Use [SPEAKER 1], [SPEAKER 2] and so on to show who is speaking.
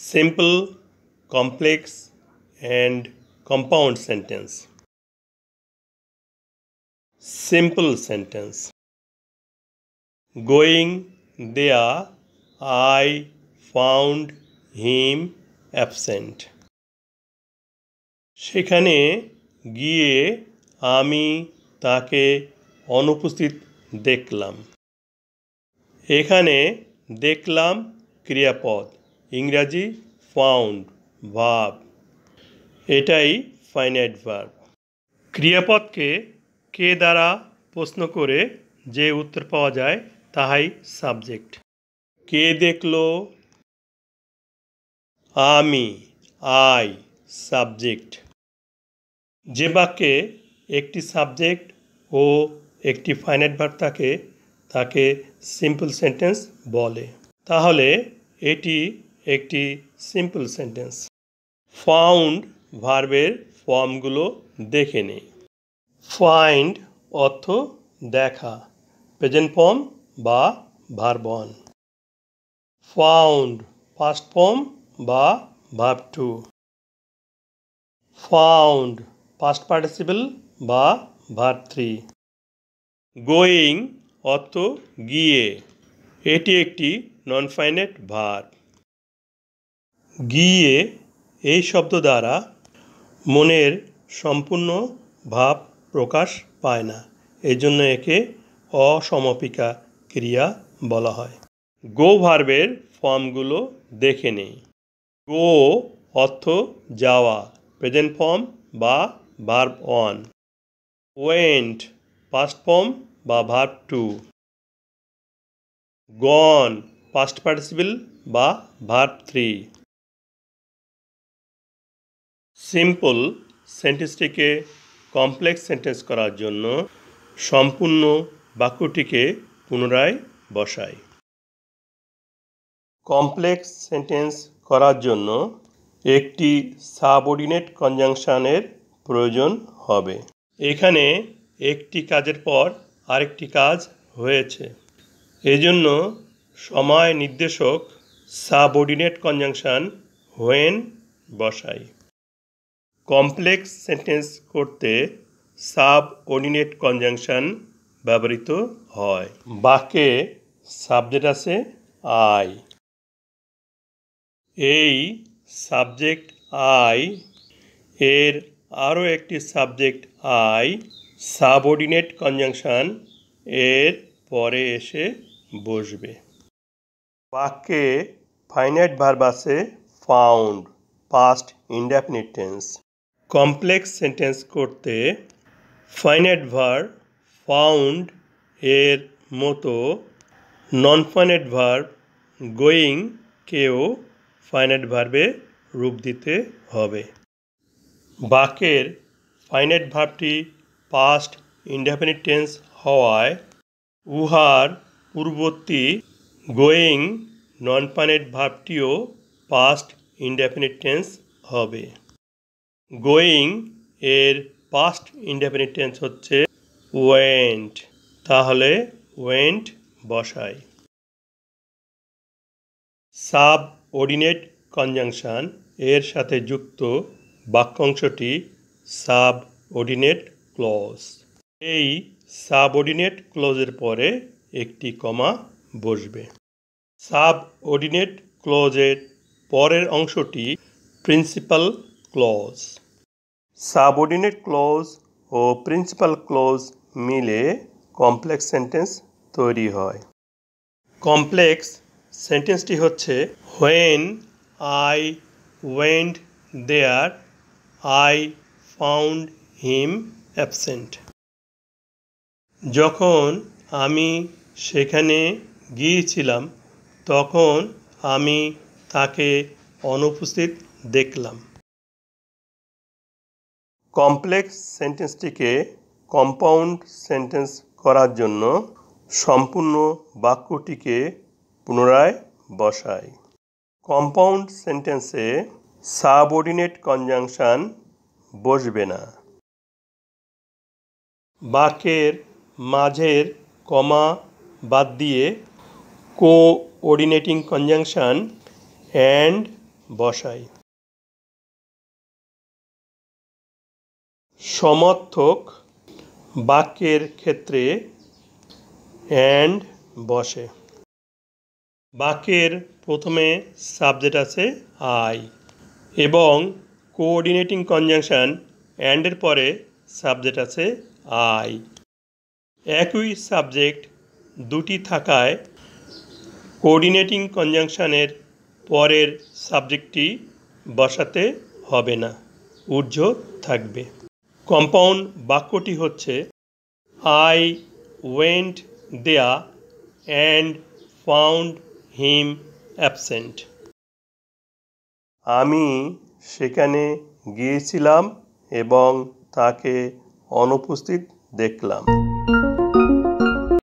[SPEAKER 1] simple, complex, and compound sentence. Simple sentence. Going there, I found him absent. সেখানে গিয়ে আমি তাকে অনুপস্থিত দেখলাম। এখানে দেখলাম ক্রিয়াপদ, ইংরাজি ফাউন্ড, ভার্ব। এটাই ফাইনাইট ভার্ব। ক্রিয়াপদকে কে দ্বারা প্রশ্ন করে যে উত্তর পাওয়া যায় তাহাই সাবজেক্ট। কে দেখলো? আমি, আই, সাবজেক্ট। যে বাক্যে একটি সাবজেক্ট ও একটি ফাইনাইট ভার্ব থাকে তাকে সিম্পল সেন্টেন্স বলে। তাহলে এটি একটি সিম্পল সেন্টেন্স। ফাউন্ড ভার্বের ফর্মগুলো দেখে নেই। ফাইন্ড অর্থ দেখা, প্রেজেন্ট ফর্ম বা verb one. Found past form বা verb two. Found past participle বা ভার্ব থ্রি। গোয়িং অর্থ গিয়ে, এটি একটি নন ফাইনাইট ভার্ব। গিয়ে এই শব্দ দ্বারা মনের সম্পূর্ণ ভাব প্রকাশ পায় না, এই জন্য একে অসমাপিকা ক্রিয়া বলা হয়। গো ভার্বের ফর্মগুলো দেখে নেই। গো অর্থ যাওয়া, প্রেজেন্ট ফর্ম বা verb one. Went past form বা verb two. Gone past participle বা ভার্ব থ্রি। সিম্পল সেন্টেন্সটিকে কমপ্লেক্স সেন্টেন্স করার জন্য সম্পূর্ণ বাক্যটিকে পুনরায় বসাই। কমপ্লেক্স সেন্টেন্স করার জন্য একটি সাবঅর্ডিনেট কনজাংশনের প্রয়োজন হবে। এখানে একটি কাজের পর আরেকটি কাজ হয়েছে, এজন্য সময় নির্দেশক সাবঅর্ডিনেট কনজাংশন হোয়েন বসাই। কমপ্লেক্স সেন্টেন্স করতে সাবঅর্ডিনেট কনজাংশন ব্যবহৃত হয়। বাক্যে সাবজেক্ট আছে আই। এই সাবজেক্ট আই এর আরও একটি সাবজেক্ট আই সাবঅর্ডিনেট কনজাংশন এর পরে এসে বসবে। বাক্যে ফাইনাইট ভার্ব আছে found, past indefinite tense. Complex sentence করতে ফাইনাইট ভার্ব ফাউন্ড এর মতো নন ফাইনাইট ভার্ব গোয়িং কেও ফাইনাইট ভার্বে রূপ দিতে হবে। বাক্যের ফাইনাইট ভার্বটি পাস্ট ইনডেফিনিট টেন্স হওয়ায় উহার পূর্ববর্তী গোয়িং নন ফাইনাইট ভার্বটিও পাস্ট ইনডেফিনিট টেন্স হবে। গোয়িং এর পাস্ট ইনডেফিনিট টেন্স হচ্ছে ওয়েন্ট, তাহলে ওয়েন্ট বসাই। সাবঅর্ডিনেট কনজাংশন এর সাথে যুক্ত বাক্যাংশটি সাবঅর্ডিনেট ক্লজ। এই সাবঅর্ডিনেট ক্লজের পরে একটি কমা বসবে। সাবঅর্ডিনেট ক্লজের পরের অংশটি প্রিন্সিপাল ক্লজ। সাবঅর্ডিনেট ক্লজ ও প্রিন্সিপাল ক্লজ মিলে কমপ্লেক্স সেন্টেন্স তৈরি হয়। কমপ্লেক্স সেন্টেন্সটি হচ্ছে when I went there I found him absent. যখন আমি সেখানে গিয়েছিলাম তখন আমি তাকে অনুপস্থিত দেখলাম। কমপ্লেক্স সেন্টেন্সটিকে কম্পাউন্ড সেন্টেন্স করার জন্য সম্পূর্ণ বাক্যটিকে পুনরায় বসাই। কম্পাউন্ড সেন্টেন্সে সাবঅর্ডিনেট কনজাংশন বসবে না। বাক্যের মাঝের কমা বাদ দিয়ে কোঅর্ডিনেটিং কনজাংশন অ্যান্ড বসাই। সমর্থক বাক্যের ক্ষেত্রে অ্যান্ড বসে। বাক্যের প্রথমে সাবজেক্ট আছে আই এবং কোঅর্ডিনেটিং কনজাংশন অ্যান্ডের পরে সাবজেক্ট আছে আই। একই সাবজেক্ট দুটি থাকায় কোঅর্ডিনেটিং কনজাংশনের পরের সাবজেক্টটি বসাতে হবে না, ঊর্ধ্ব থাকবে। কম্পাউন্ড বাক্যটি হচ্ছে আই ওয়েন্ট দেয়া অ্যান্ড ফাউন্ড হিম অ্যাবসেন্ট। আমি সেখানে গিয়েছিলাম এবং তাকে অনুপস্থিত দেখলাম।